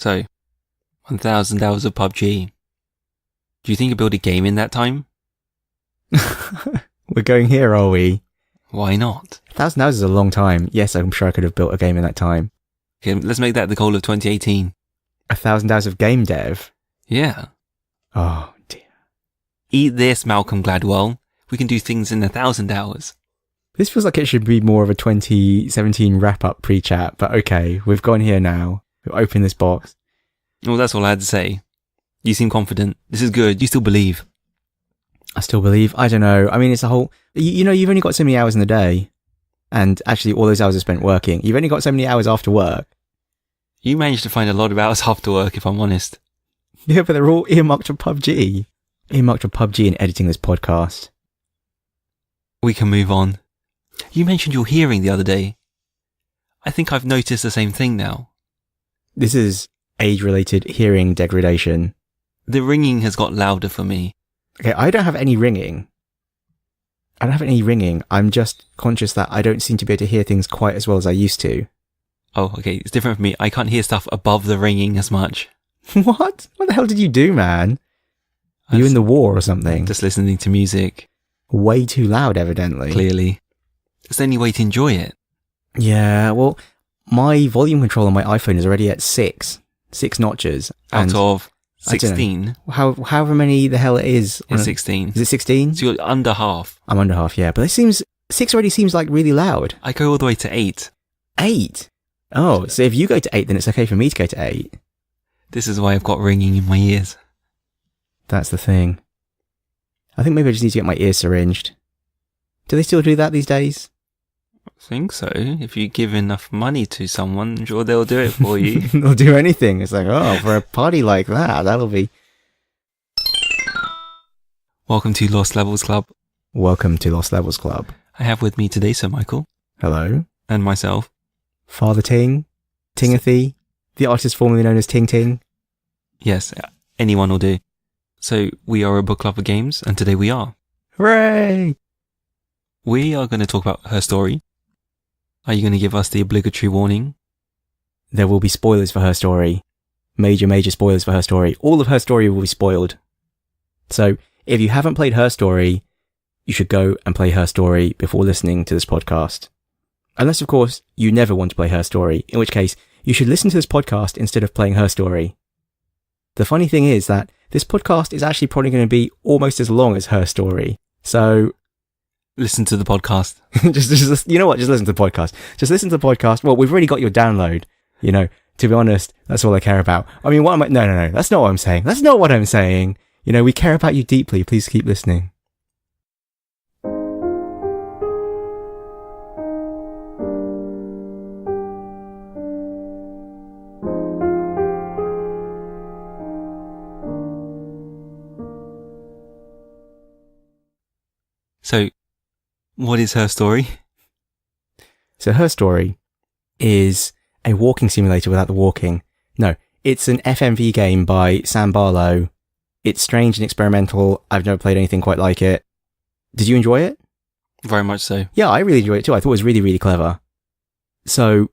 So, 1,000 hours of PUBG. Do you think you build a game in that time? We're going here, are we? Why not? 1,000 hours is a long time. Yes, I'm sure I could have built a game in that time. Okay, let's make that the goal of 2018. 1,000 hours of game dev? Yeah. Oh, dear. Eat this, Malcolm Gladwell. We can do things in 1,000 hours. This feels like it should be more of a 2017 wrap-up pre-chat, but okay, we've gone here now. We've opened this box. Well, that's all I had to say. You seem confident. This is good. You still believe. I still believe. I don't know. I mean, it's a whole... You know, you've only got so many hours in the day. And actually, all those hours are spent working. You've only got so many hours after work. You managed to find a lot of hours after work, if I'm honest. Yeah, but they're all earmarked for PUBG. Earmarked for PUBG and editing this podcast. We can move on. You mentioned your hearing the other day. I think I've noticed the same thing now. This is age-related hearing degradation. The ringing has got louder for me. Okay, I don't have any ringing. I'm just conscious that I don't seem to be able to hear things quite as well as I used to. Oh, okay. It's different for me. I can't hear stuff above the ringing as much. What? What the hell did you do, man? Are you in the war or something? Just listening to music. Way too loud, evidently. Clearly. It's the only way to enjoy it. Yeah, well, my volume control on my iPhone is already at 6 notches. Out of 16? However many the hell it is. It's 16. Is it 16? So you're under half. I'm under half, yeah. But 6 already seems like really loud. I go all the way to 8. 8? Oh, so if you go to 8, then it's okay for me to go to 8. This is why I've got ringing in my ears. That's the thing. I think maybe I just need to get my ears syringed. Do they still do that these days? I think so. If you give enough money to someone, I'm sure they'll do it for you. They'll do anything. It's like, oh, for a party like that, that'll be... Welcome to Lost Levels Club. Welcome to Lost Levels Club. I have with me today Sir Michael. Hello. And myself. Father Ting. Tingathy. The artist formerly known as Ting. Yes, anyone will do. So, we are a book club of games, and today we are. Hooray! We are going to talk about her story. Are you going to give us the obligatory warning? There will be spoilers for her story. Major spoilers for her story. All of her story will be spoiled. So, if you haven't played her story, you should go and play her story before listening to this podcast. Unless, of course, you never want to play her story, in which case, you should listen to this podcast instead of playing her story. The funny thing is that this podcast is actually probably going to be almost as long as her story. So... Listen to the podcast. just you know what? Just listen to the podcast. Just listen to the podcast. Well, we've already got your download. You know, to be honest, that's all I care about. I mean, what am I... No. That's not what I'm saying. That's not what I'm saying. You know, we care about you deeply. Please keep listening. So, what is her story? So her story is a walking simulator without the walking. No, it's an FMV game by Sam Barlow. It's strange and experimental. I've never played anything quite like it. Did you enjoy it? Very much so. Yeah, I really enjoyed it too. I thought it was really, really clever. So,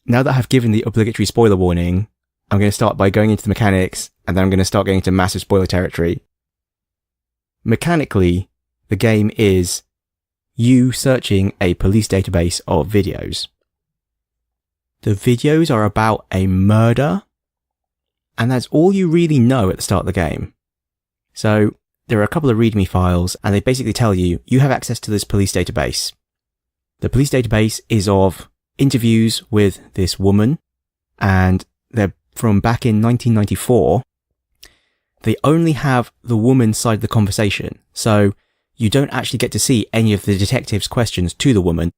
now that I've given the obligatory spoiler warning, I'm going to start by going into the mechanics, and then I'm going to start going into massive spoiler territory. Mechanically, the game is you searching a police database of videos. The videos are about a murder, and that's all you really know at the start of the game. So, there are a couple of README files, and they basically tell you, you have access to this police database. The police database is of interviews with this woman, and they're from back in 1994. They only have the woman's side of the conversation, so you don't actually get to see any of the detective's questions to the woman,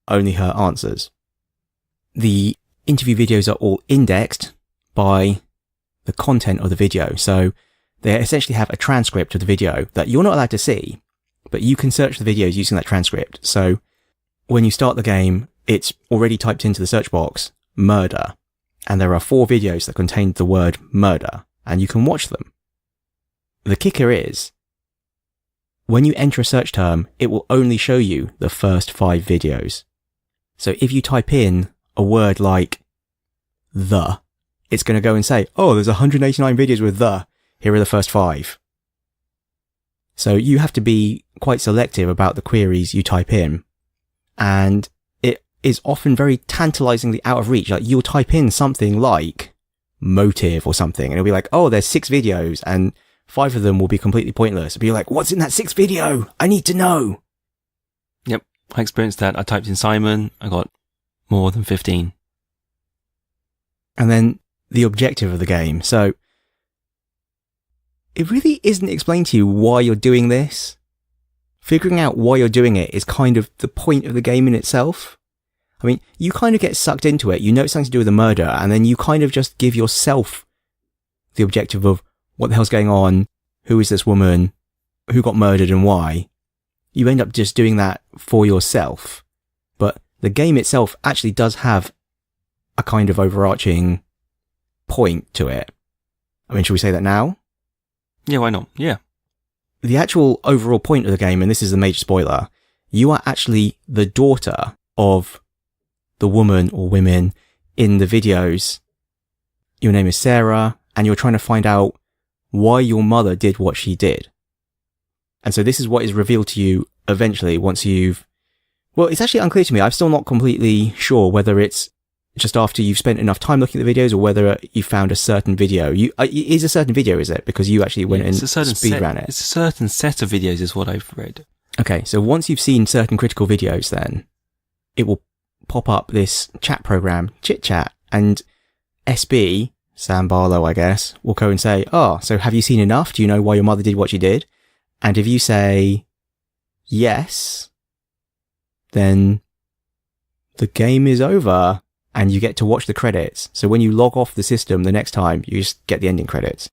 only her answers. The interview videos are all indexed by the content of the video, so they essentially have a transcript of the video that you're not allowed to see, but you can search the videos using that transcript. So when you start the game, it's already typed into the search box, murder, and there are 4 videos that contain the word murder, and you can watch them. The kicker is, when you enter a search term, it will only show you the first 5 videos. So if you type in a word like the, it's going to go and say, oh, there's 189 videos with here are the first 5. So you have to be quite selective about the queries you type in. And it is often very tantalizingly out of reach. Like you'll type in something like motive or something and it'll be like, oh, there's 6 videos and 5 of them will be completely pointless. It'll be like, what's in that 6th video? I need to know. Yep, I experienced that. I typed in Simon, I got more than 15. And then the objective of the game. So it really isn't explained to you why you're doing this. Figuring out why you're doing it is kind of the point of the game in itself. I mean, you kind of get sucked into it. You know it's something to do with a murder, and then you kind of just give yourself the objective of what the hell's going on, who is this woman, who got murdered and why. You end up just doing that for yourself. But the game itself actually does have a kind of overarching point to it. I mean, should we say that now? Yeah, why not? Yeah. The actual overall point of the game, and this is a major spoiler, you are actually the daughter of the woman or women in the videos. Your name is Sarah, and you're trying to find out why your mother did what she did. And so this is what is revealed to you eventually once well, it's actually unclear to me. I'm still not completely sure whether it's just after you've spent enough time looking at the videos or whether you found a certain video. It is a certain video, is it? Because you actually went and speed ran it. It's a certain set of videos is what I've read. Okay, so once you've seen certain critical videos then, it will pop up this chat program, Chit Chat, and SB, Sam Barlow, I guess, will go and say, oh, so have you seen enough? Do you know why your mother did what she did? And if you say yes, then the game is over and you get to watch the credits. So when you log off the system the next time, you just get the ending credits.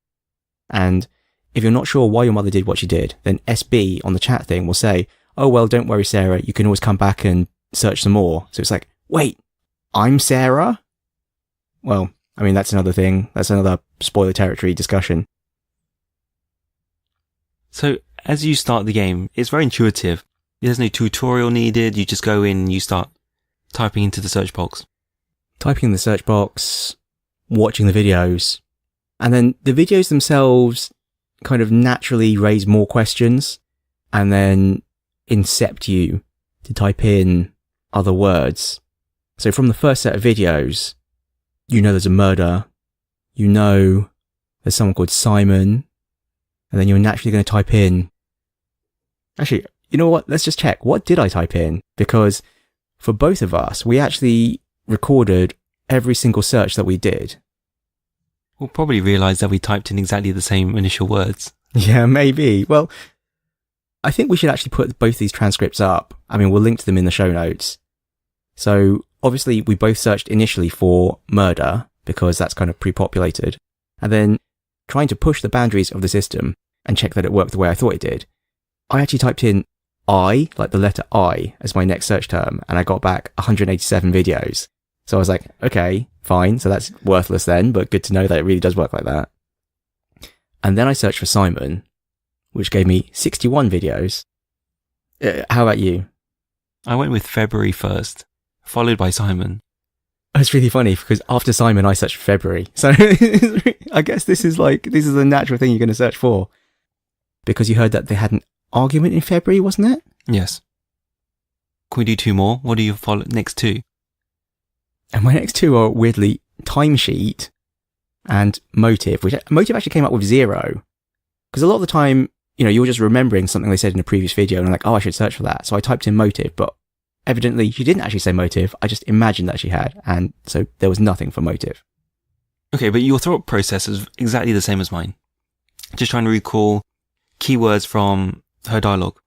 And if you're not sure why your mother did what she did, then SB on the chat thing will say, oh, well, don't worry, Sarah. You can always come back and search some more. So it's like, wait, I'm Sarah? Well, I mean, that's another thing. That's another spoiler territory discussion. So as you start the game, it's very intuitive. There's no tutorial needed. You just go in and you start typing into the search box. Typing in the search box, watching the videos, and then the videos themselves kind of naturally raise more questions and then incept you to type in other words. So from the first set of videos, you know there's a murder, you know there's someone called Simon, and then you're naturally going to type in... Actually, you know what? Let's just check. What did I type in? Because for both of us, we actually recorded every single search that we did. We'll probably realise that we typed in exactly the same initial words. Yeah, maybe. Well, I think we should actually put both these transcripts up. I mean, we'll link to them in the show notes. So obviously we both searched initially for murder because that's kind of pre-populated. And then trying to push the boundaries of the system and check that it worked the way I thought it did, I actually typed in I, like the letter I, as my next search term, and I got back 187 videos. So I was like, okay, fine. So that's worthless then, but good to know that it really does work like that. And then I searched for Simon, which gave me 61 videos. How about you? I went with February 1st, followed by Simon. It's really funny because after Simon, I searched for February. So I guess this is a natural thing you're going to search for. Because you heard that they had an argument in February, wasn't it? Yes. Can we do 2 more? What are your next 2? And my next 2 are weirdly timesheet and motive, which motive actually came up with 0. Because a lot of the time, you know, you're just remembering something they said in a previous video and I'm like, oh, I should search for that. So I typed in motive, but evidently she didn't actually say motive. I just imagined that she had. And so there was nothing for motive. Okay, but your thought process is exactly the same as mine. Just trying to recall keywords from her dialogue.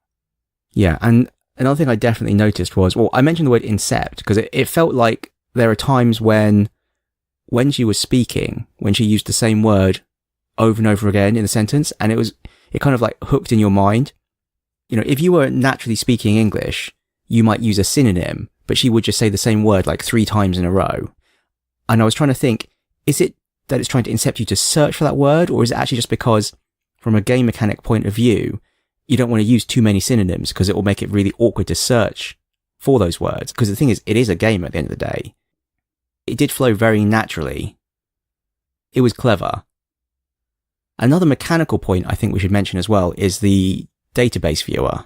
Yeah, and another thing I definitely noticed was, well, I mentioned the word incept because it felt like there are times when she was speaking, when she used the same word over and over again in a sentence, and it kind of like hooked in your mind. You know, if you were naturally speaking English, you might use a synonym, but she would just say the same word like 3 times in a row. And I was trying to think, is it that it's trying to incept you to search for that word, or is it actually just because from a game mechanic point of view, you don't want to use too many synonyms because it will make it really awkward to search for those words? Because the thing is, it is a game at the end of the day. It did flow very naturally. it was clever. Another mechanical point I think we should mention as well is the database viewer.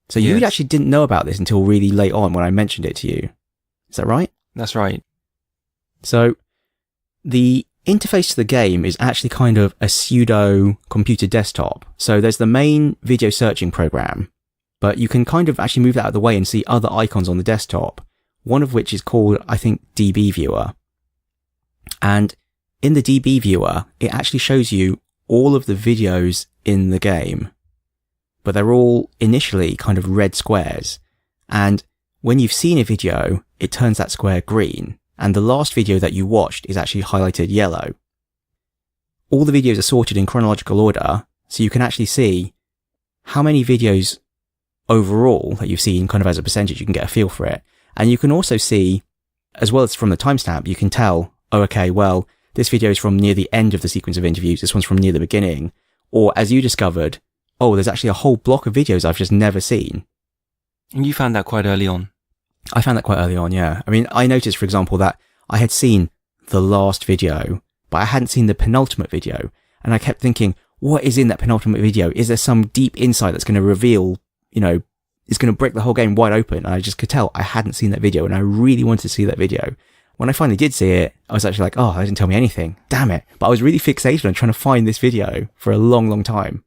So you actually didn't know about this until really late on when I mentioned it to you. Is that right? That's right. So the interface to the game is actually kind of a pseudo computer desktop. So there's the main video searching program, but you can kind of actually move that out of the way and see other icons on the desktop. One of which is called, I think, DB Viewer. And in the DB Viewer, it actually shows you all of the videos in the game, but they're all initially kind of red squares. And when you've seen a video, it turns that square green. And the last video that you watched is actually highlighted yellow. All the videos are sorted in chronological order, so you can actually see how many videos overall that you've seen kind of as a percentage. You can get a feel for it. And you can also see, as well as from the timestamp, you can tell, oh, okay, well, this video is from near the end of the sequence of interviews. This one's from near the beginning. Or as you discovered, oh, there's actually a whole block of videos I've just never seen. And you found that quite early on. I found that quite early on, yeah. I mean, I noticed, for example, that I had seen the last video, but I hadn't seen the penultimate video. And I kept thinking, what is in that penultimate video? Is there some deep insight that's going to reveal, is going to break the whole game wide open? And I just could tell I hadn't seen that video, and I really wanted to see that video. When I finally did see it, I was actually like, oh, they didn't tell me anything. Damn it. But I was really fixated on trying to find this video for a long, long time.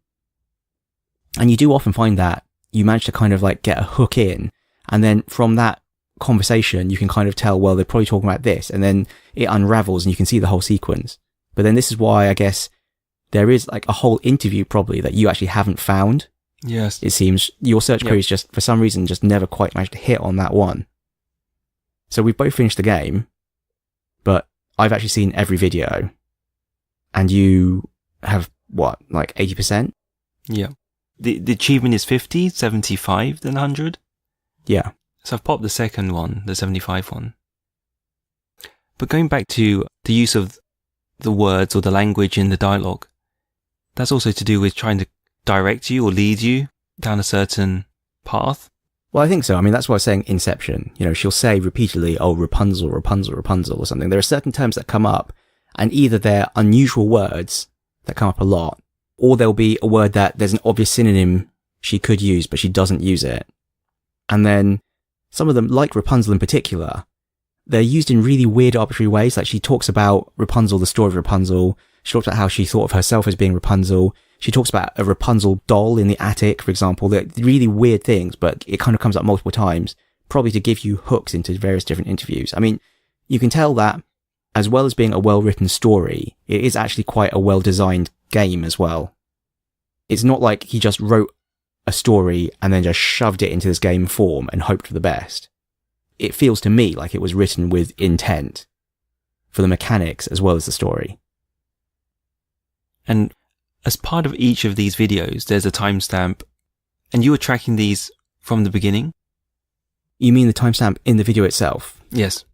And you do often find that you manage to kind of like get a hook in, and then from that conversation, you can kind of tell, well, they're probably talking about this, and then it unravels and you can see the whole sequence. But then this is why I guess there is like a whole interview probably that you actually haven't found. Yes. It seems your search queries just, for some reason, just never quite managed to hit on that one. So we've both finished the game, but I've actually seen every video, and you have, what, like 80%? Yeah. The achievement is 50, 75, then 100? Yeah. So I've popped the second one, the 75 one. But going back to the use of the words or the language in the dialogue, that's also to do with trying to direct you or lead you down a certain path. Well, I think so. I mean, that's why I was saying Inception. She'll say repeatedly, oh, Rapunzel, Rapunzel, Rapunzel, or something. There are certain terms that come up, and either they're unusual words that come up a lot, or there'll be a word that there's an obvious synonym she could use, but she doesn't use it. And then some of them, like Rapunzel in particular, they're used in really weird, arbitrary ways. Like she talks about Rapunzel, the story of Rapunzel. She talks about how she thought of herself as being Rapunzel. She talks about a Rapunzel doll in the attic, for example. They're really weird things, but it kind of comes up multiple times, probably to give you hooks into various different interviews. I mean, you can tell that as well as being a well-written story, it is actually quite a well-designed game as well. It's not like he just wrote a story and then just shoved it into this game form and hoped for the best. It feels to me like it was written with intent for the mechanics as well as the story. And as part of each of these videos, there's a timestamp, and you were tracking these from the beginning? You mean the timestamp in the video itself? Yes.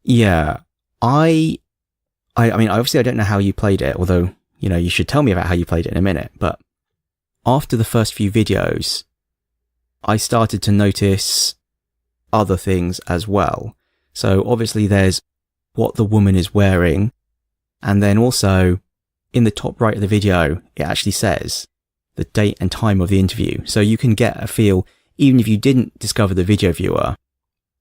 Yeah. I mean, obviously I don't know how you played it, although, you should tell me about how you played it in a minute, but after the first few videos, I started to notice other things as well. So obviously there's what the woman is wearing, and then also in the top right of the video, it actually says the date and time of the interview. So you can get a feel, even if you didn't discover the video viewer,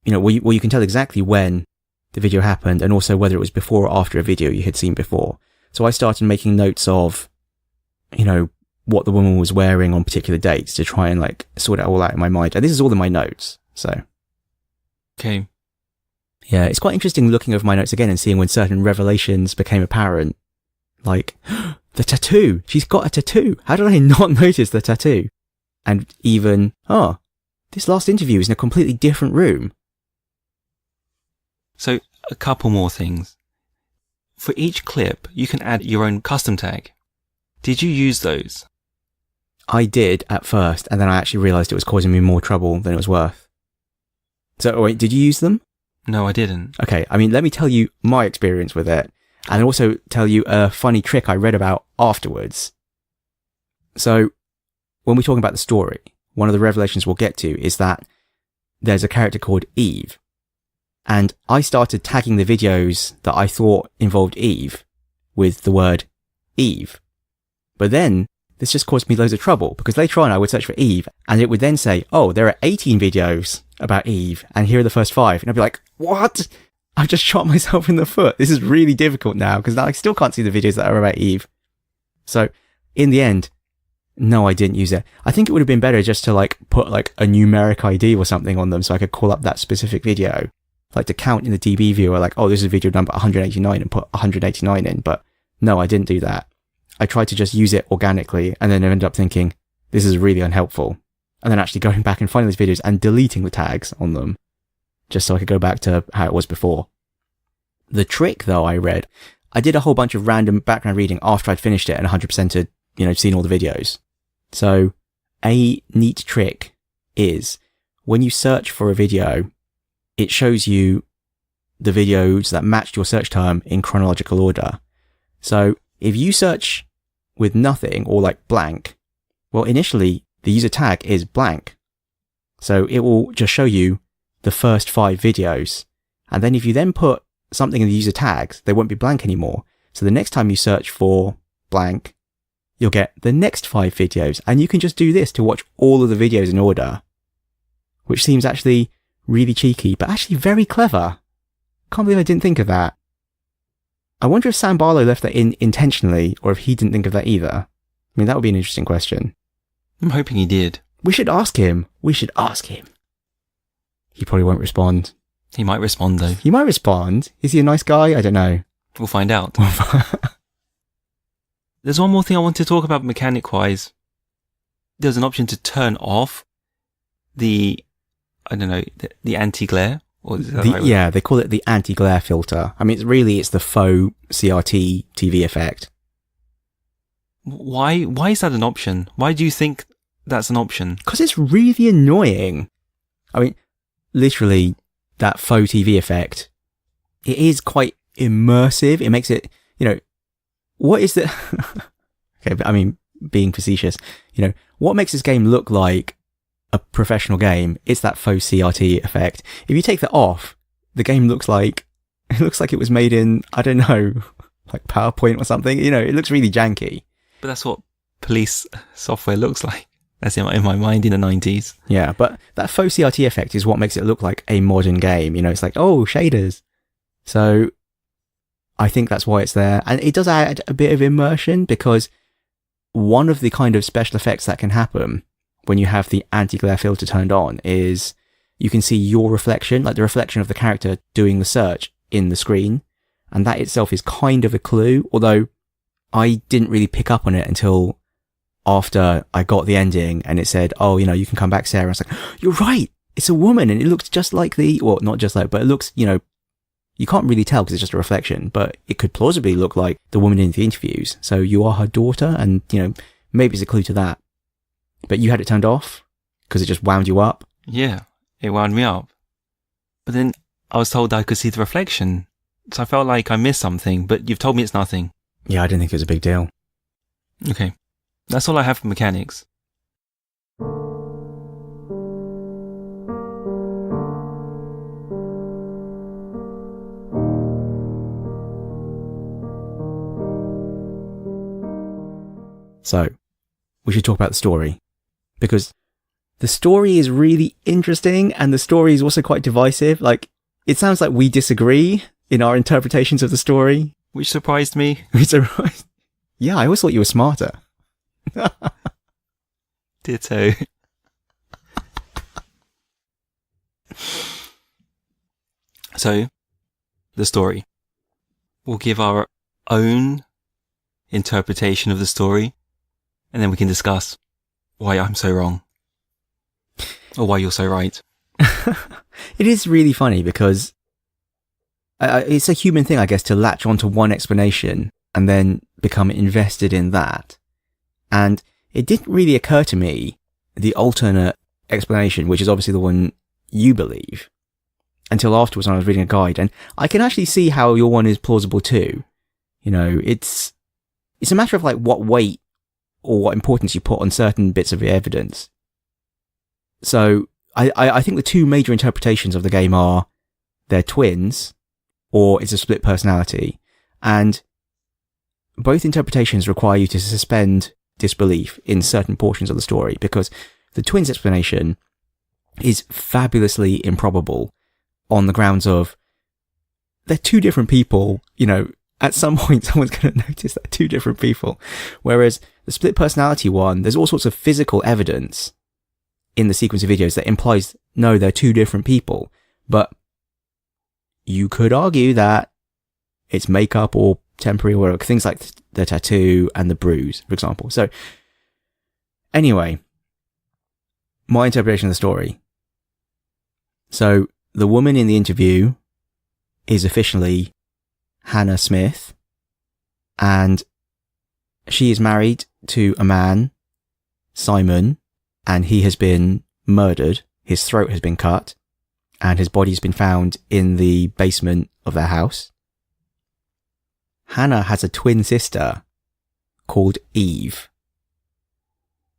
you can tell exactly when the video happened and also whether it was before or after a video you had seen before. So I started making notes of, what the woman was wearing on particular dates to try and sort it all out in my mind. And this is all in my notes. So. Okay. Yeah, it's quite interesting looking over my notes again and seeing when certain revelations became apparent. Like, the tattoo! She's got a tattoo! How did I not notice the tattoo? And even, this last interview is in a completely different room. So, a couple more things. For each clip, you can add your own custom tag. Did you use those? I did at first, and then I actually realised it was causing me more trouble than it was worth. So, wait, did you use them? No, I didn't. Okay, I mean, let me tell you my experience with it, and also tell you a funny trick I read about afterwards. So, when we're talking about the story, one of the revelations we'll get to is that there's a character called Eve. And I started tagging the videos that I thought involved Eve with the word Eve. But then this just caused me loads of trouble because later on I would search for Eve and it would then say, oh, there are 18 videos about Eve and here are the first 5. And I'd be like, what? I've just shot myself in the foot. This is really difficult now because I still can't see the videos that are about Eve. So in the end, no, I didn't use it. I think it would have been better just to like put like a numeric ID or something on them so I could call up that specific video. Like to count in the DB viewer, like, oh, this is video number 189 and put 189 in. But no, I didn't do that. I tried to just use it organically and then I ended up thinking, this is really unhelpful. And then actually going back and finding these videos and deleting the tags on them just so I could go back to how it was before. The trick though I did a whole bunch of random background reading after I'd finished it and 100%ed, seen all the videos. So a neat trick is when you search for a video, it shows you the videos that matched your search term in chronological order. So if you search with nothing or like blank, well, initially the user tag is blank. So it will just show you the first 5 videos. And then if you then put something in the user tags, they won't be blank anymore. So the next time you search for blank, you'll get the next 5 videos. And you can just do this to watch all of the videos in order, which seems actually really cheeky, but actually very clever. Can't believe I didn't think of that. I wonder if Sam Barlow left that in intentionally or if he didn't think of that either. I mean, that would be an interesting question. I'm hoping he did. We should ask him. He probably won't respond. He might respond though. He might respond. Is he a nice guy? I don't know. We'll find out. There's one more thing I want to talk about mechanic-wise. There's an option to turn off the anti-glare. Or is that right? Yeah, they call it the anti-glare filter. I mean, it's the faux CRT TV effect. Why is that an option? Why do you think that's an option? Because it's really annoying. I mean, literally, that faux TV effect, it is quite immersive. It makes it, what is the... Okay, but I mean, being facetious, what makes this game look like a professional game? It's that faux CRT effect. If you take that off, the game looks like it was made in, I don't know, like PowerPoint or something. It looks really janky. But that's what police software looks like. That's in my mind in the 90s. Yeah, but that faux CRT effect is what makes it look like a modern game. It's like, oh, shaders. So I think that's why it's there. And it does add a bit of immersion because one of the kind of special effects that can happen when you have the anti-glare filter turned on is you can see your reflection, like the reflection of the character doing the search in the screen. And that itself is kind of a clue, although I didn't really pick up on it until after I got the ending and it said, oh, you can come back, Sarah. I was like, you're right. It's a woman and it looks just like not just like, but it looks, you can't really tell because it's just a reflection, but it could plausibly look like the woman in the interviews. So you are her daughter and, maybe it's a clue to that. But you had it turned off because it just wound you up. Yeah, it wound me up. But then I was told I could see the reflection. So I felt like I missed something, but you've told me it's nothing. Yeah, I didn't think it was a big deal. Okay. That's all I have for mechanics. So, we should talk about the story. Because the story is really interesting and the story is also quite divisive. Like, it sounds like we disagree in our interpretations of the story. Which surprised me. Yeah, I always thought you were smarter. Ditto. So, the story. We'll give our own interpretation of the story, and then we can discuss why I'm so wrong. Or why you're so right. It is really funny because it's a human thing, I guess, to latch onto one explanation and then become invested in that. And it didn't really occur to me the alternate explanation, which is obviously the one you believe, until afterwards when I was reading a guide. And I can actually see how your one is plausible too. It's a matter of like what weight or what importance you put on certain bits of evidence. So I think the two major interpretations of the game are they're twins or it's a split personality. And both interpretations require you to suspend disbelief in certain portions of the story, because the twins' explanation is fabulously improbable on the grounds of they're two different people. You know, at some point someone's going to notice they're two different people. Whereas the split personality one, there's all sorts of physical evidence in the sequence of videos that implies, no, they're two different people. But you could argue that it's makeup or temporary or things like the tattoo and the bruise, for example. So anyway, my interpretation of the story. So the woman in the interview is officially Hannah Smith, and she is married to a man, Simon, and he has been murdered. His throat has been cut, and his body has been found in the basement of their house. Hannah has a twin sister called Eve,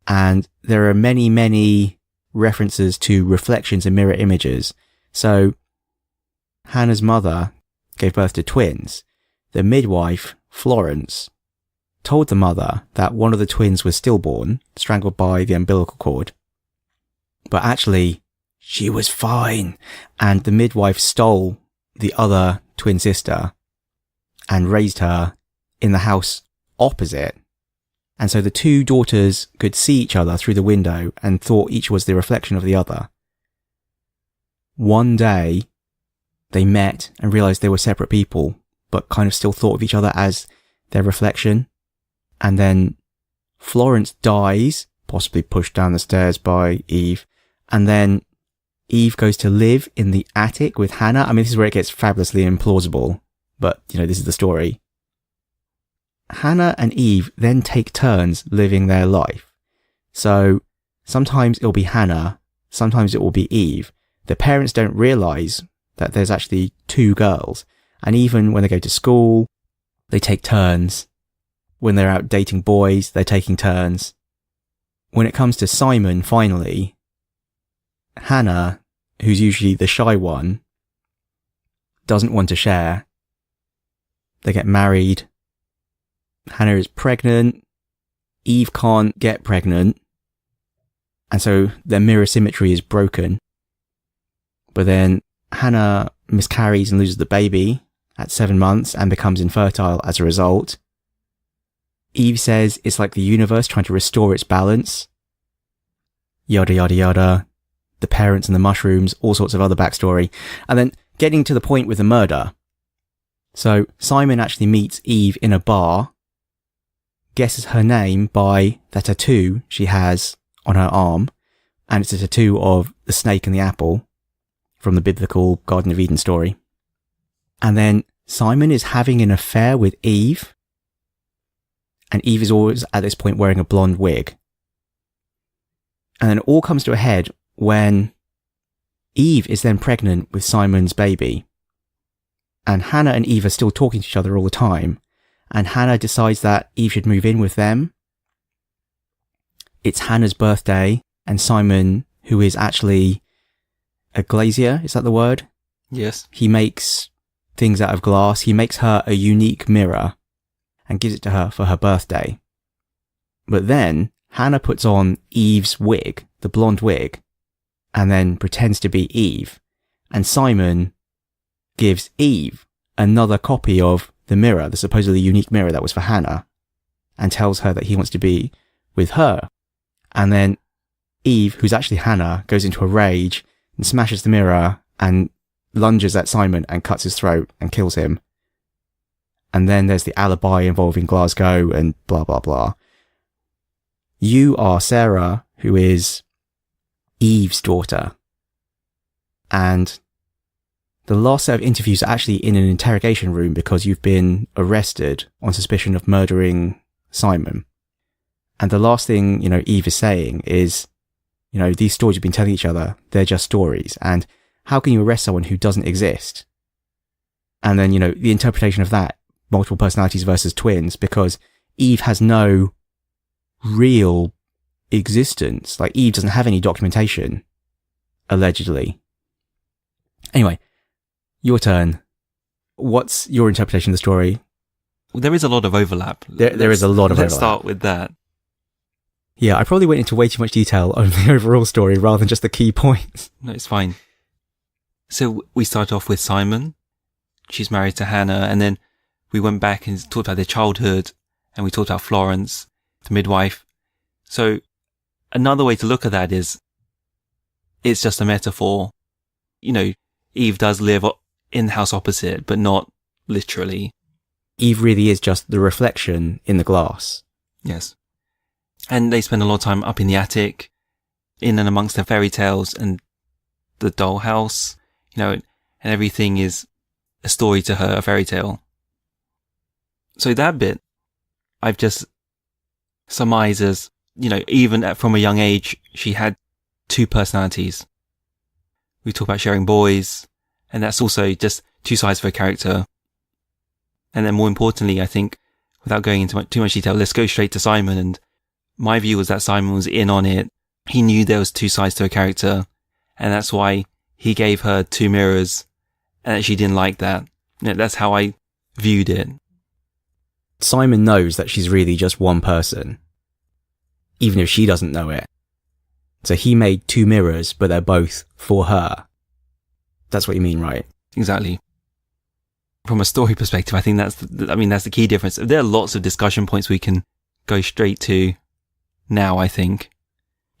and there are many, many references to reflections and mirror images. So Hannah's mother gave birth to twins. The midwife, Florence, told the mother that one of the twins was stillborn, strangled by the umbilical cord. But actually, she was fine. And the midwife stole the other twin sister and raised her in the house opposite. And so the two daughters could see each other through the window and thought each was the reflection of the other. One day, they met and realized they were separate people, but kind of still thought of each other as their reflection. And then Florence dies, possibly pushed down the stairs by Eve. And then Eve goes to live in the attic with Hannah. I mean, this is where it gets fabulously implausible, but, you know, this is the story. Hannah and Eve then take turns living their life. So sometimes it'll be Hannah, sometimes it will be Eve. The parents don't realize that there's actually two girls. And even when they go to school, they take turns. When they're out dating boys, they're taking turns. When it comes to Simon, finally, Hannah, who's usually the shy one, doesn't want to share. They get married. Hannah is pregnant. Eve can't get pregnant. And so their mirror symmetry is broken. But then Hannah miscarries and loses the baby at 7 months and becomes infertile as a result. Eve says it's like the universe trying to restore its balance. Yada, yada, yada. The parents and the mushrooms, all sorts of other backstory. And then getting to the point with the murder. So Simon actually meets Eve in a bar, guesses her name by the tattoo she has on her arm, and it's a tattoo of the snake and the apple from the biblical Garden of Eden story. And then Simon is having an affair with Eve, and Eve is always at this point wearing a blonde wig. And then it all comes to a head when Eve is then pregnant with Simon's baby. And Hannah and Eve are still talking to each other all the time. And Hannah decides that Eve should move in with them. It's Hannah's birthday, and Simon, who is actually a glazier, is that the word? Yes. He makes things out of glass. He makes her a unique mirror and gives it to her for her birthday. But then Hannah puts on Eve's wig, the blonde wig, and then pretends to be Eve. And Simon gives Eve another copy of the mirror, the supposedly unique mirror that was for Hannah, and tells her that he wants to be with her. And then Eve, who's actually Hannah, goes into a rage and smashes the mirror and lunges at Simon and cuts his throat and kills him. And then there's the alibi involving Glasgow and blah, blah, blah. You are Sarah, who is Eve's daughter. And the last set of interviews are actually in an interrogation room because you've been arrested on suspicion of murdering Simon. And the last thing, Eve is saying is, these stories you've been telling each other, they're just stories. And how can you arrest someone who doesn't exist? And then, the interpretation of that, multiple personalities versus twins, because Eve has no real existence. Like, Eve doesn't have any documentation, allegedly. Anyway, your turn. What's your interpretation of the story? There is a lot of overlap. There is a lot of overlap. Let's start with that. Yeah, I probably went into way too much detail on the overall story rather than just the key points. No, it's fine. So we start off with Simon. She's married to Hannah, and then we went back and talked about their childhood, and we talked about Florence, the midwife. So another way to look at that is it's just a metaphor. You know, Eve does live in the house opposite, but not literally. Eve really is just the reflection in the glass. Yes. And they spend a lot of time up in the attic, in and amongst their fairy tales and the dollhouse, you know, and everything is a story to her, a fairy tale. So that bit, I've just surmised as, you know, even from a young age, she had two personalities. We talk about sharing boys, and that's also just two sides of her character. And then more importantly, I think, without going into too much detail, let's go straight to Simon. And my view was that Simon was in on it. He knew there was two sides to her character, and that's why he gave her two mirrors, and that she didn't like that. You know, that's how I viewed it. Simon knows that she's really just one person, even if she doesn't know it. So he made two mirrors, but they're both for her. That's what you mean, right? Exactly. From a story perspective, I think that's the key difference. There are lots of discussion points we can go straight to now, I think.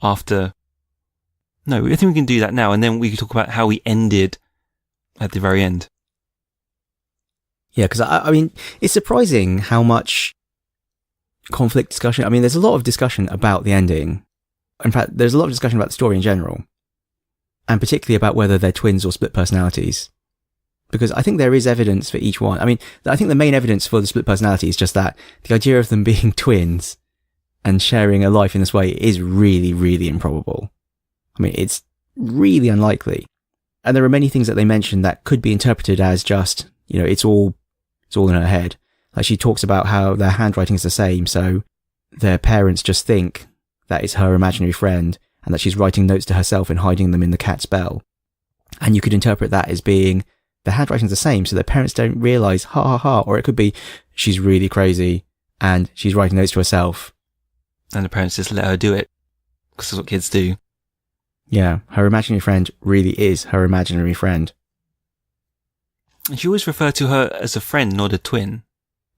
I think we can do that now, and then we can talk about how we ended at the very end. Yeah, because I mean, it's surprising how much conflict discussion. I mean, there's a lot of discussion about the ending. In fact, there's a lot of discussion about the story in general, and particularly about whether they're twins or split personalities. Because I think there is evidence for each one. I mean, I think the main evidence for the split personality is just that the idea of them being twins and sharing a life in this way is really, really improbable. I mean, it's really unlikely. And there are many things that they mention that could be interpreted as just, you know, it's all in her head. Like she talks about how their handwriting is the same, so their parents just think that it's her imaginary friend and that she's writing notes to herself and hiding them in the cat's bell. And you could interpret that as being the handwriting's the same, so their parents don't realise, ha ha ha, or it could be she's really crazy and she's writing notes to herself. And the parents just let her do it, because that's what kids do. Yeah, her imaginary friend really is her imaginary friend. And she always referred to her as a friend, not a twin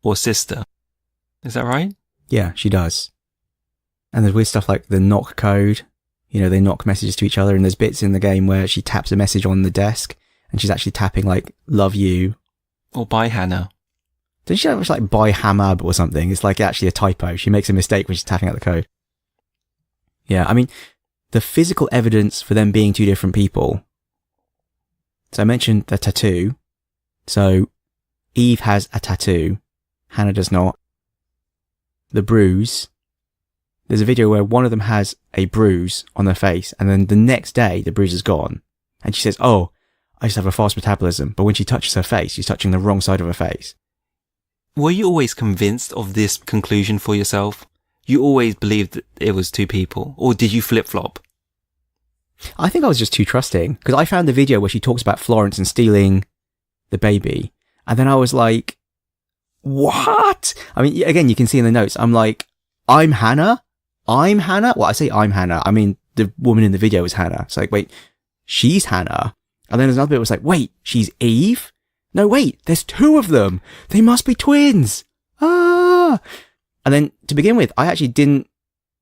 or sister. Is that right? Yeah, she does. And there's weird stuff like the knock code. You know, they knock messages to each other, and there's bits in the game where she taps a message on the desk and she's actually tapping like, love you. Or bye, Hannah. Doesn't she have like bye, Hamab or something? It's like actually a typo. She makes a mistake when she's tapping out the code. Yeah, I mean, the physical evidence for them being two different people. So I mentioned the tattoo. So Eve has a tattoo. Hannah does not. The bruise. There's a video where one of them has a bruise on their face, and then the next day the bruise is gone. And she says, oh, I just have a fast metabolism. But when she touches her face, she's touching the wrong side of her face. Were you always convinced of this conclusion for yourself? You always believed that it was two people? Or did you flip-flop? I think I was just too trusting, because I found the video where she talks about Florence and stealing the baby. And then I was like, what? I mean, again, you can see in the notes, I'm like, I'm Hannah? I'm Hannah? Well, I say I'm Hannah. I mean, the woman in the video is Hannah. It's like, wait, she's Hannah. And then there's another bit where it's like, wait, she's Eve? No, wait, there's two of them. They must be twins. Ah! And then to begin with, I actually didn't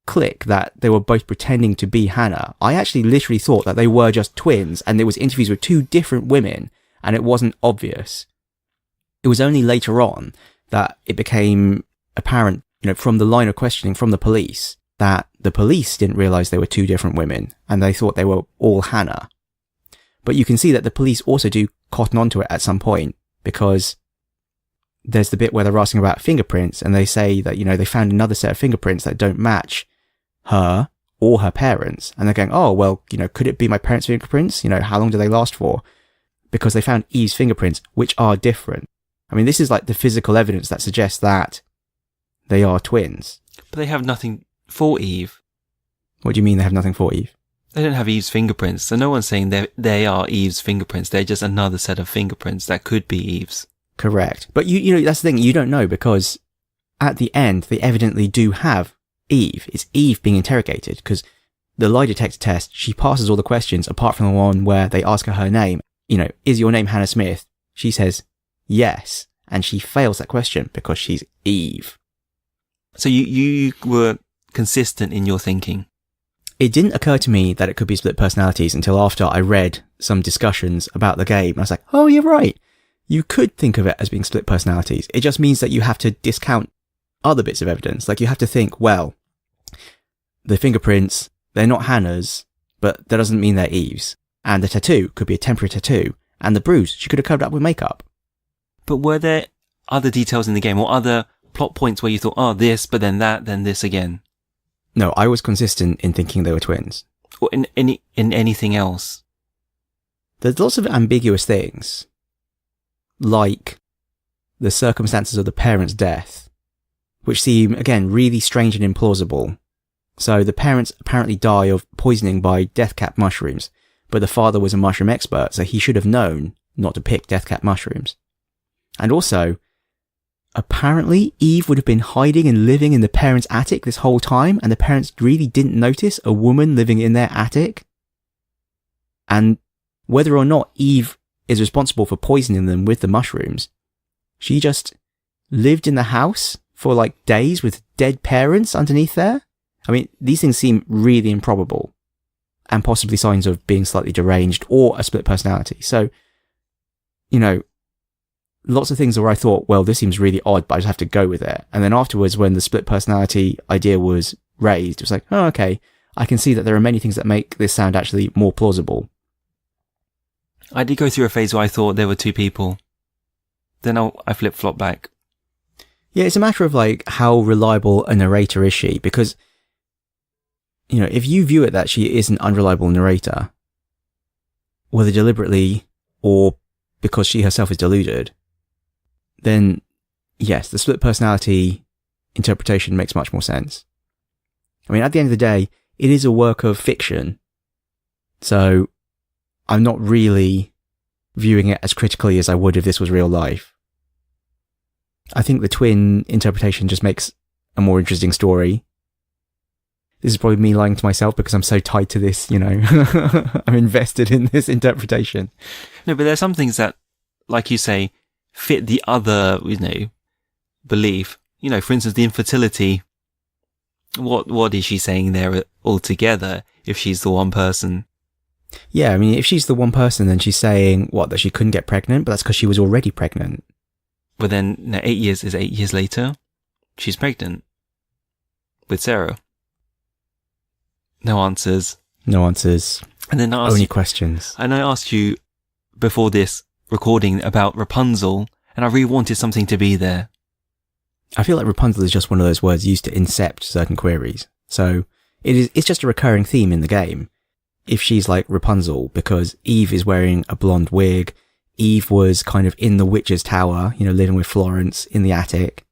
click that they were both pretending to be Hannah. I actually literally thought that they were just twins and there was interviews with two different women and it wasn't obvious. It was only later on that it became apparent, you know, from the line of questioning from the police, that the police didn't realise they were two different women and they thought they were all Hannah. But you can see that the police also do cotton onto it at some point, because there's the bit where they're asking about fingerprints and they say that, you know, they found another set of fingerprints that don't match her or her parents. And they're going, oh, well, you know, could it be my parents' fingerprints? You know, how long do they last for? Because they found Eve's fingerprints, which are different. I mean, this is like the physical evidence that suggests that they are twins. But they have nothing for Eve. What do you mean they have nothing for Eve? They don't have Eve's fingerprints, so no one's saying they are Eve's fingerprints. They're just another set of fingerprints that could be Eve's. Correct. But you know, that's the thing, you don't know, because at the end, they evidently do have Eve. It's Eve being interrogated, because the lie detector test, she passes all the questions apart from the one where they ask her name. You know, is your name Hannah Smith? She says yes, and she fails that question because she's Eve. So you were consistent in your thinking. It didn't occur to me that it could be split personalities until after I read some discussions about the game. I was like, oh, you're right. You could think of it as being split personalities. It just means that you have to discount other bits of evidence. Like, you have to think, well, the fingerprints, they're not Hannah's, but that doesn't mean they're Eve's. And the tattoo could be a temporary tattoo. And the bruise, she could have covered up with makeup. But were there other details in the game or other plot points where you thought, oh, this, but then that, then this again? No, I was consistent in thinking they were twins. Or in anything else? There's lots of ambiguous things, like the circumstances of the parents' death, which seem, again, really strange and implausible. So the parents apparently die of poisoning by death cap mushrooms, but the father was a mushroom expert, so he should have known not to pick death cap mushrooms. And also, apparently Eve would have been hiding and living in the parents' attic this whole time, and the parents really didn't notice a woman living in their attic. And whether or not Eve is responsible for poisoning them with the mushrooms, she just lived in the house for like days with dead parents underneath there. I mean, these things seem really improbable, and possibly signs of being slightly deranged or a split personality. So, you know, lots of things where I thought, well, this seems really odd, but I just have to go with it. And then afterwards, when the split personality idea was raised, it was like, oh, okay, I can see that there are many things that make this sound actually more plausible. I did go through a phase where I thought there were two people. Then I flip-flop back. Yeah, it's a matter of like, how reliable a narrator is she? Because, you know, if you view it that she is an unreliable narrator, whether deliberately or because she herself is deluded, then yes, the split personality interpretation makes much more sense. I mean, at the end of the day, it is a work of fiction. So I'm not really viewing it as critically as I would if this was real life. I think the twin interpretation just makes a more interesting story. This is probably me lying to myself because I'm so tied to this, you know, I'm invested in this interpretation. No, but there are some things that, like you say, fit the other, you know, belief. You know, for instance, the infertility. What is she saying there altogether if she's the one person? Yeah, I mean, if she's the one person, then she's saying, what, that she couldn't get pregnant, but that's because she was already pregnant. But then, no, 8 years is 8 years later. She's pregnant. With Sarah. No answers. No answers. And then only questions. And I asked you before this recording about Rapunzel, and I really wanted something to be there. I feel like Rapunzel is just one of those words used to incept certain queries. So it's just a recurring theme in the game. If she's like Rapunzel, because Eve is wearing a blonde wig, Eve was kind of in the witch's tower, you know, living with Florence in the attic.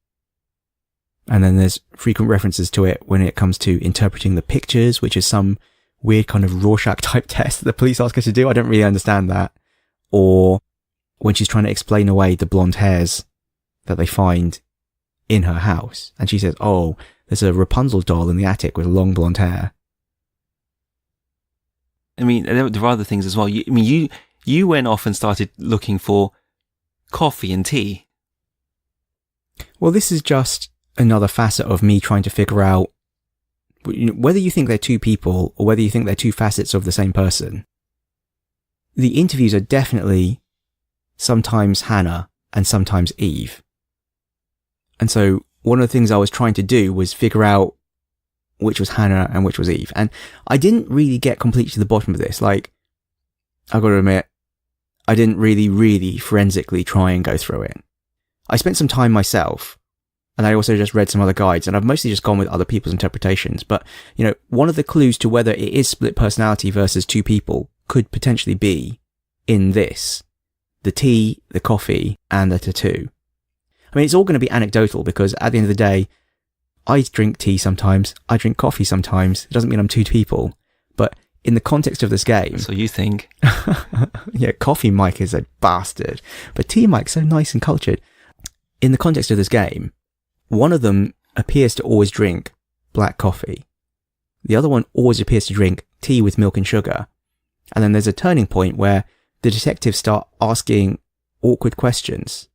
And then there's frequent references to it when it comes to interpreting the pictures, which is some weird kind of Rorschach type test that the police ask her to do. I don't really understand that. Or when she's trying to explain away the blonde hairs that they find in her house. And she says, oh, there's a Rapunzel doll in the attic with long blonde hair. I mean, there are other things as well. You went off and started looking for coffee and tea. Well, this is just another facet of me trying to figure out whether you think they're two people or whether you think they're two facets of the same person. The interviews are definitely sometimes Hannah and sometimes Eve. And so one of the things I was trying to do was figure out which was Hannah and which was Eve. And I didn't really get completely to the bottom of this. Like, I've got to admit, I didn't really forensically try and go through it. I spent some time myself, and I also just read some other guides, and I've mostly just gone with other people's interpretations. But, you know, one of the clues to whether it is split personality versus two people could potentially be in this: the tea, the coffee, and the tattoo. I mean, it's all going to be anecdotal because at the end of the day, I drink tea sometimes, I drink coffee sometimes. It doesn't mean I'm two people. But in the context of this game... So you think. Yeah, Coffee Mike is a bastard. But Tea Mike's so nice and cultured. In the context of this game, one of them appears to always drink black coffee. The other one always appears to drink tea with milk and sugar. And then there's a turning point where the detectives start asking awkward questions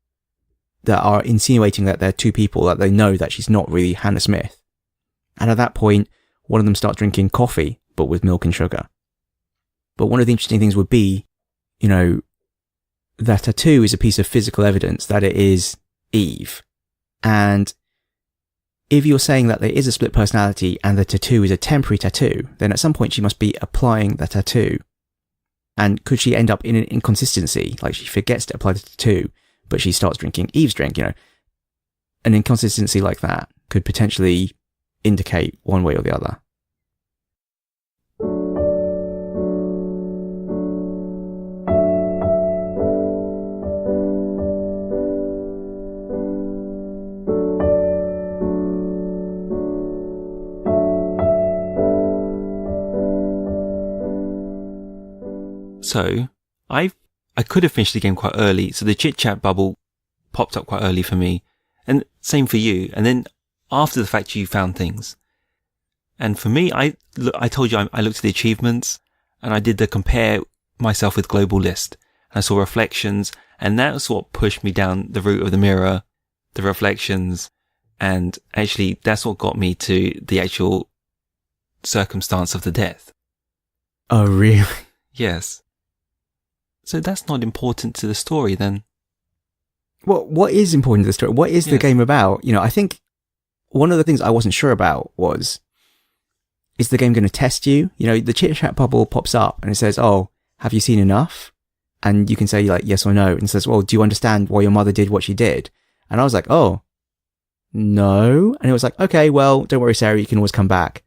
that are insinuating that they're two people, that they know that she's not really Hannah Smith. And at that point, one of them starts drinking coffee, but with milk and sugar. But one of the interesting things would be, you know, that tattoo is a piece of physical evidence that it is Eve. And if you're saying that there is a split personality and the tattoo is a temporary tattoo, then at some point she must be applying the tattoo. And could she end up in an inconsistency? Like she forgets to apply the tattoo, but she starts drinking Eve's drink, you know. An inconsistency like that could potentially indicate one way or the other. So, I could have finished the game quite early, so the chit-chat bubble popped up quite early for me. And same for you. And then after the fact you found things. And for me, I told you I looked at the achievements and I did the compare myself with global list. And I saw reflections, and that's what pushed me down the route of the mirror, the reflections, and actually that's what got me to the actual circumstance of the death. Oh, really? Yes. So that's not important to the story then. Well, what is important to the story? What is the game about? You know, I think one of the things I wasn't sure about was, is the game going to test you? You know, the chit chat bubble pops up and it says, oh, have you seen enough? And you can say like yes or no. And it says, well, do you understand why your mother did what she did? And I was like, oh, no. And it was like, okay, well, don't worry, Sarah, you can always come back.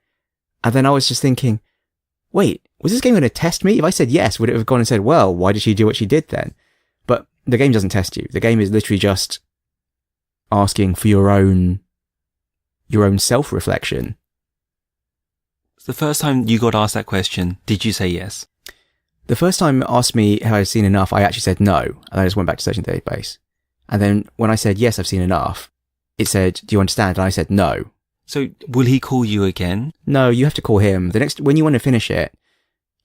And then I was just thinking, wait, was this game going to test me? If I said yes, would it have gone and said, well, why did she do what she did then? But the game doesn't test you. The game is literally just asking for your own self-reflection. The first time you got asked that question, did you say yes? The first time it asked me have I seen enough, I actually said no. And I just went back to searching the database. And then when I said yes, I've seen enough, it said, do you understand? And I said no. So will he call you again? No, you have to call him. When you want to finish it,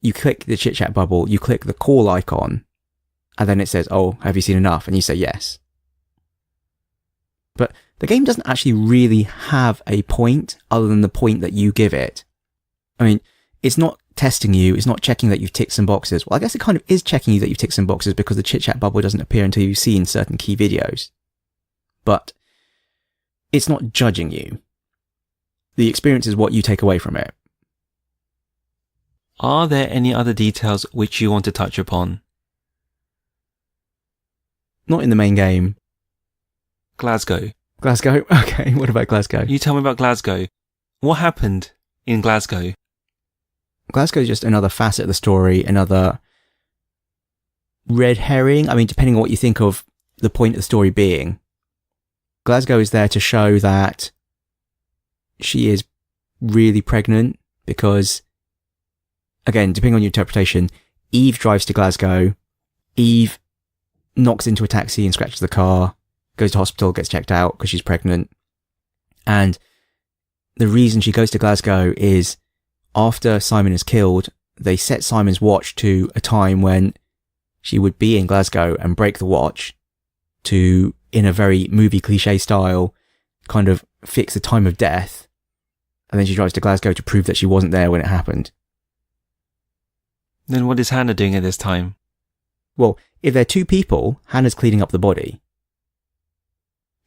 you click the chit chat bubble, you click the call icon, and then it says, oh, have you seen enough? And you say yes. But the game doesn't actually really have a point other than the point that you give it. I mean, it's not testing you, it's not checking that you've ticked some boxes. Well, I guess it kind of is checking you that you've ticked some boxes because the chit chat bubble doesn't appear until you've seen certain key videos. But it's not judging you. The experience is what you take away from it. Are there any other details which you want to touch upon? Not in the main game. Glasgow. Glasgow? Okay, what about Glasgow? You tell me about Glasgow. What happened in Glasgow? Glasgow is just another facet of the story, another red herring. I mean, depending on what you think of the point of the story being. Glasgow is there to show that she is really pregnant because, again, depending on your interpretation, Eve drives to Glasgow. Eve knocks into a taxi and scratches the car, goes to hospital, gets checked out because she's pregnant. And the reason she goes to Glasgow is after Simon is killed, they set Simon's watch to a time when she would be in Glasgow and break the watch to, in a very movie cliche style, kind of fix the time of death. And then she drives to Glasgow to prove that she wasn't there when it happened. Then what is Hannah doing at this time? Well, if they're two people, Hannah's cleaning up the body.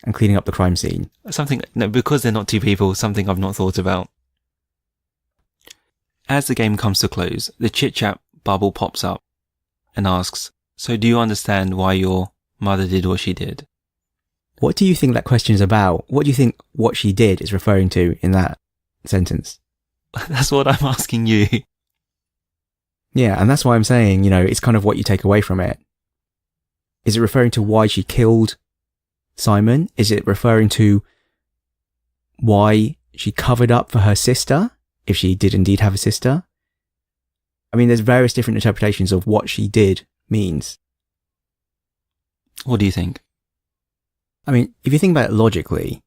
And cleaning up the crime scene. Because they're not two people, something I've not thought about. As the game comes to close, the chit-chat bubble pops up and asks, so do you understand why your mother did what she did? What do you think that question is about? What do you think what she did is referring to in that sentence? That's what I'm asking you. Yeah, and that's why I'm saying, you know, it's kind of what you take away from it. Is it referring to why she killed Simon? Is it referring to why she covered up for her sister, if she did indeed have a sister? I mean, there's various different interpretations of what she did means. What do you think? I mean, if you think about it logically,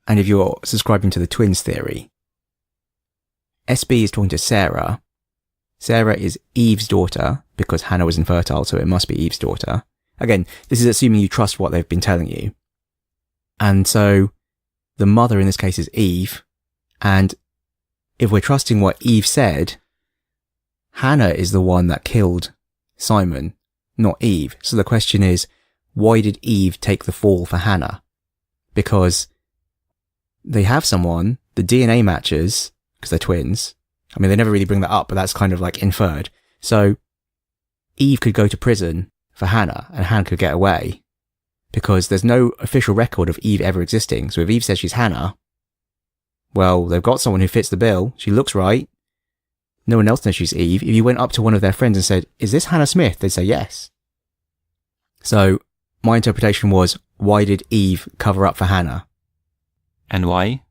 and if you're subscribing to the twins theory, SB is talking to Sarah. Sarah is Eve's daughter because Hannah was infertile, so it must be Eve's daughter. Again, this is assuming you trust what they've been telling you. And so the mother in this case is Eve. And if we're trusting what Eve said, Hannah is the one that killed Simon, not Eve. So the question is, why did Eve take the fall for Hannah? Because they have someone, the DNA matches, because they're twins. I mean, they never really bring that up, but that's kind of like inferred. So Eve could go to prison for Hannah and Hannah could get away because there's no official record of Eve ever existing. So if Eve says she's Hannah, well, they've got someone who fits the bill. She looks right. No one else knows she's Eve. If you went up to one of their friends and said, is this Hannah Smith? They'd say yes. So my interpretation was, why did Eve cover up for Hannah? And why?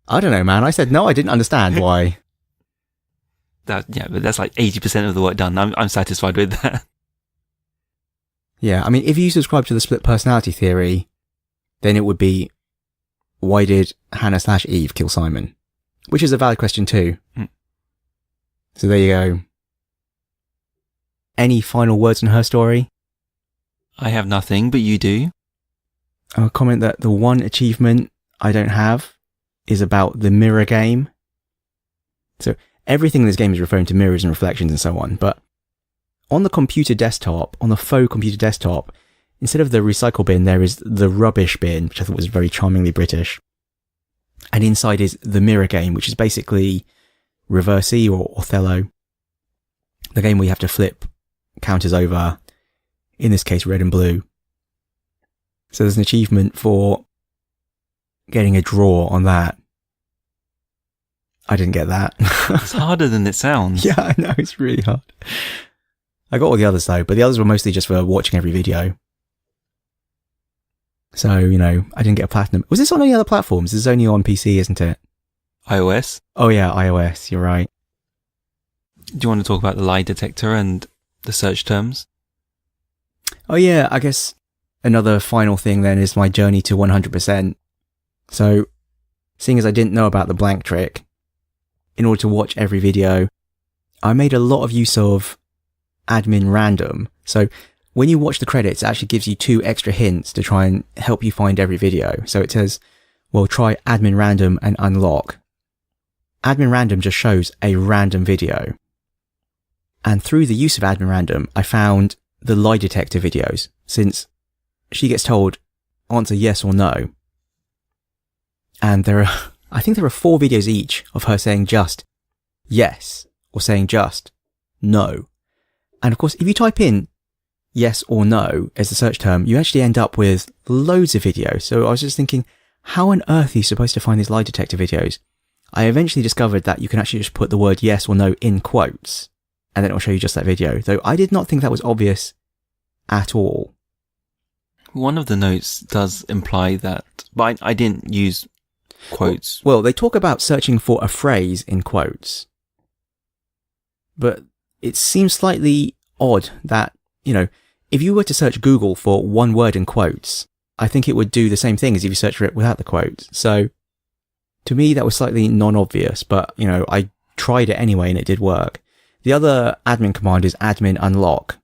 I don't know, man. I said, no, I didn't understand why. But that's like 80% of the work done. I'm satisfied with that. Yeah, I mean, if you subscribe to the split personality theory, then it would be, why did Hannah/Eve kill Simon? Which is a valid question too. So there you go. Any final words on her story? I have nothing, but you do. I'll comment that the one achievement I don't have is about the mirror game. So everything in this game is referring to mirrors and reflections and so on, but on the computer desktop, on the faux computer desktop, instead of the recycle bin, there is the rubbish bin, which I thought was very charmingly British. And inside is the mirror game, which is basically Reverse E or Othello. The game where you have to flip counters over, in this case, red and blue. So there's an achievement for getting a draw on that. I didn't get that. It's harder than it sounds. Yeah, I know, it's really hard. I got all the others though, but the others were mostly just for watching every video. So, you know, I didn't get a platinum. Was this on any other platforms? This is only on PC, isn't it? iOS? Oh yeah, iOS, you're right. Do you want to talk about the lie detector and the search terms? Oh yeah, I guess another final thing then is my journey to 100%. So, seeing as I didn't know about the blank trick, in order to watch every video, I made a lot of use of admin random. So when you watch the credits, it actually gives you 2 extra hints to try and help you find every video. So it says, well, try admin random and unlock. Admin random just shows a random video. And through the use of admin random, I found the lie detector videos, since she gets told, answer yes or no. And I think there are 4 videos each of her saying just yes or saying just no. And of course, if you type in yes or no as the search term, you actually end up with loads of videos. So I was just thinking, how on earth are you supposed to find these lie detector videos? I eventually discovered that you can actually just put the word yes or no in quotes, and then it will show you just that video. Though I did not think that was obvious at all. One of the notes does imply that, but I didn't use quotes. Well, they talk about searching for a phrase in quotes. But it seems slightly odd that, you know, if you were to search Google for one word in quotes, I think it would do the same thing as if you search for it without the quotes. So to me, that was slightly non-obvious, but, you know, I tried it anyway and it did work. The other admin command is admin unlock.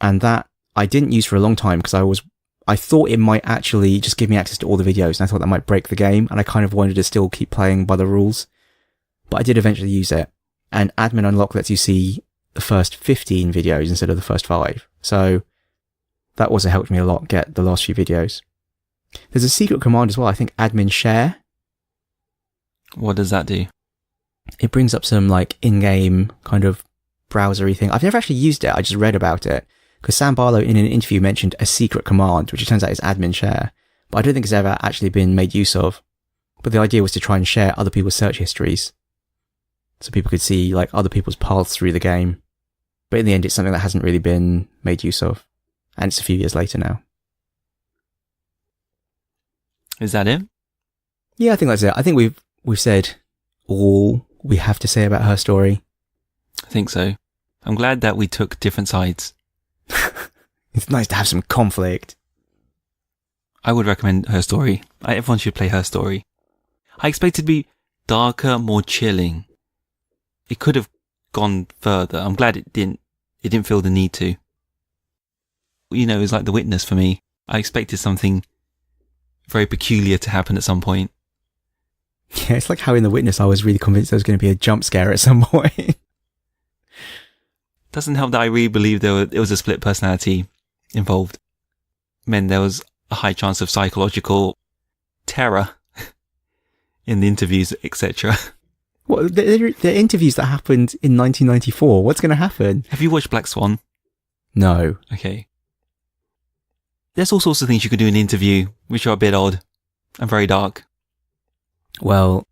And that I didn't use for a long time because I thought it might actually just give me access to all the videos, and I thought that might break the game, and I kind of wanted to still keep playing by the rules. But I did eventually use it. And admin unlock lets you see the first 15 videos instead of the first 5. So that also helped me a lot get the last few videos. There's a secret command as well, I think admin share. What does that do? It brings up some like in-game kind of browsery thing. I've never actually used it, I just read about it. Because Sam Barlow in an interview mentioned a secret command, which it turns out is admin share. But I don't think it's ever actually been made use of. But the idea was to try and share other people's search histories. So people could see like other people's paths through the game. But in the end, it's something that hasn't really been made use of. And it's a few years later now. Is that it? Yeah, I think that's it. I think we've said all we have to say about her story. I think so. I'm glad that we took different sides. It's nice to have some conflict. I would recommend Her Story. Everyone should play Her Story. I expected it to be darker, more chilling. It could have gone further. I'm glad it didn't. It didn't feel the need to. You know, it was like The Witness for me. I expected something very peculiar to happen at some point. Yeah, it's like how in The Witness I was really convinced there was going to be a jump scare at some point. Doesn't help that I really believe there was a split personality involved. Meant there was a high chance of psychological terror in the interviews, etc. Well, they're interviews that happened in 1994. What's going to happen? Have you watched Black Swan? No. Okay. There's all sorts of things you could do in an interview, which are a bit odd and very dark. Well,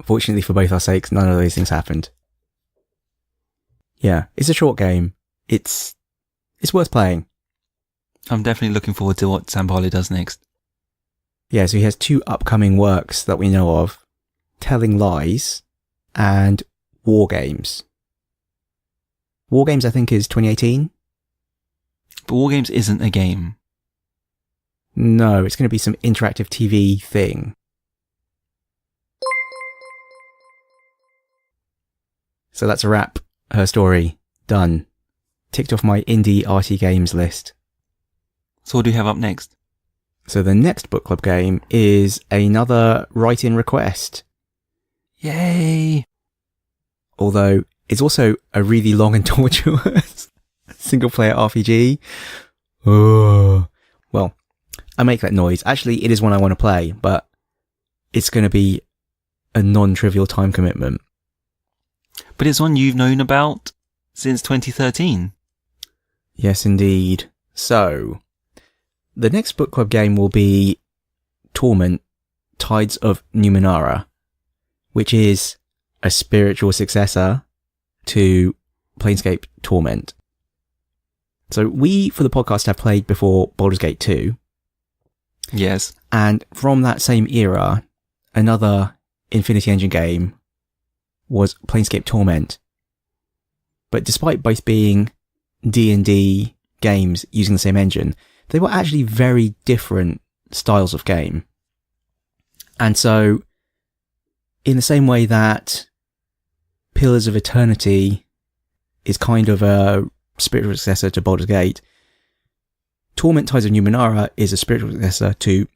fortunately for both our sakes, none of those things happened. Yeah, it's a short game. It's worth playing. I'm definitely looking forward to what Sampali does next. Yeah, so he has 2 upcoming works that we know of. Telling Lies and War Games. War Games, I think, is 2018. But War Games isn't a game. No, it's going to be some interactive TV thing. So that's a wrap. Her Story. Done. Ticked off my indie RT games list. So what do we have up next? So the next book club game is another write-in request. Yay! Although it's also a really long and tortuous single-player RPG. Oh. Well, I make that noise. Actually, it is one I want to play, but it's going to be a non-trivial time commitment. But it's one you've known about since 2013. Yes, indeed. So, the next book club game will be Torment, Tides of Numenera, which is a spiritual successor to Planescape Torment. So we, for the podcast, have played before Baldur's Gate 2. Yes. And from that same era, another Infinity Engine game was Planescape Torment. But despite both being D&D games using the same engine, they were actually very different styles of game. And so, in the same way that Pillars of Eternity is kind of a spiritual successor to Baldur's Gate, Torment Tides of Numenera is a spiritual successor to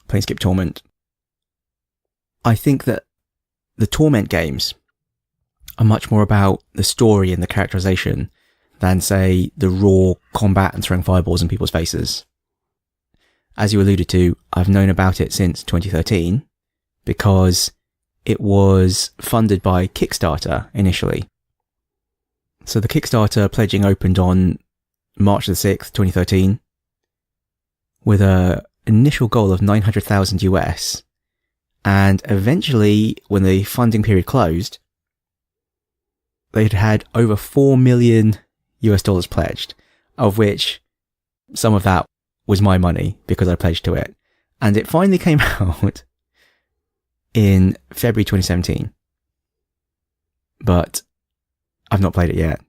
Planescape Torment. I think that the Torment games are much more about the story and the characterization than, say, the raw combat and throwing fireballs in people's faces. As you alluded to, I've known about it since 2013 because it was funded by Kickstarter initially. So the Kickstarter pledging opened on March the 6th, 2013, with an initial goal of 900,000 US. And eventually, when the funding period closed, they'd had over $4 million US pledged, of which some of that was my money because I pledged to it. And it finally came out in February 2017. But I've not played it yet.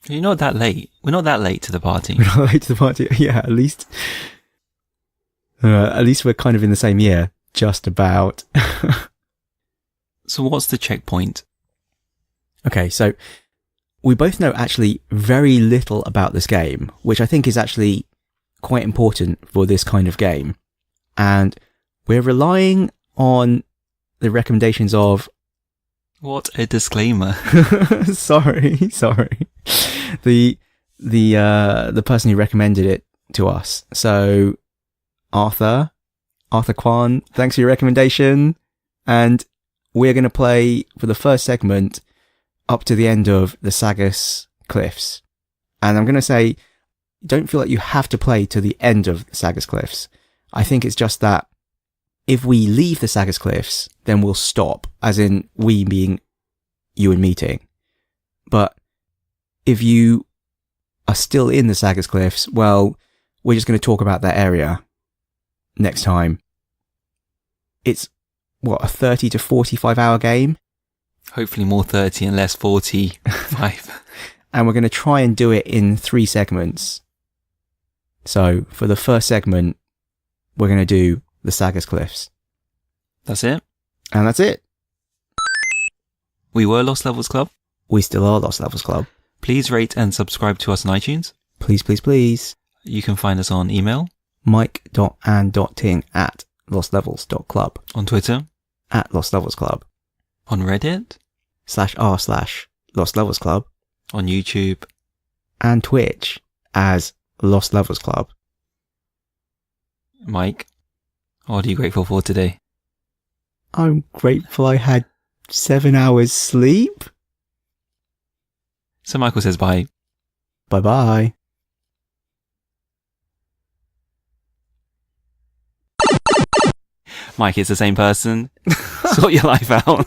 You're not that late. We're not that late to the party. We're not late to the party. Yeah, at least we're kind of in the same year. Just about. So what's the checkpoint? Okay, so we both know actually very little about this game, which I think is actually quite important for this kind of game. And we're relying on the recommendations of... What a disclaimer. Sorry. The person who recommended it to us. So, Arthur Kwan, thanks for your recommendation. And we're going to play for the first segment up to the end of the Sagas Cliffs. And I'm going to say, don't feel like you have to play to the end of the Sagas Cliffs. I think it's just that if we leave the Sagas Cliffs, then we'll stop, as in we being you and meeting. But if you are still in the Sagas Cliffs, well, we're just going to talk about that area next time. It's, a 30 to 45 hour game? Hopefully more 30 and less 45. And we're going to try and do it in 3 segments. So for the first segment, we're going to do the Sagas Cliffs. That's it. And that's it. We were Lost Levels Club. We still are Lost Levels Club. Please rate and subscribe to us on iTunes. Please, please, please. You can find us on email. mike.and.ting@lostlevels.club. On Twitter. @lostlevelsclub. On Reddit. /r/lostlevelsclub. On YouTube. And Twitch as Lost Levels Club. Mike, what are you grateful for today? I'm grateful I had 7 hours sleep. So Michael says bye. Bye-bye. Mike, it's the same person. Sort your life out.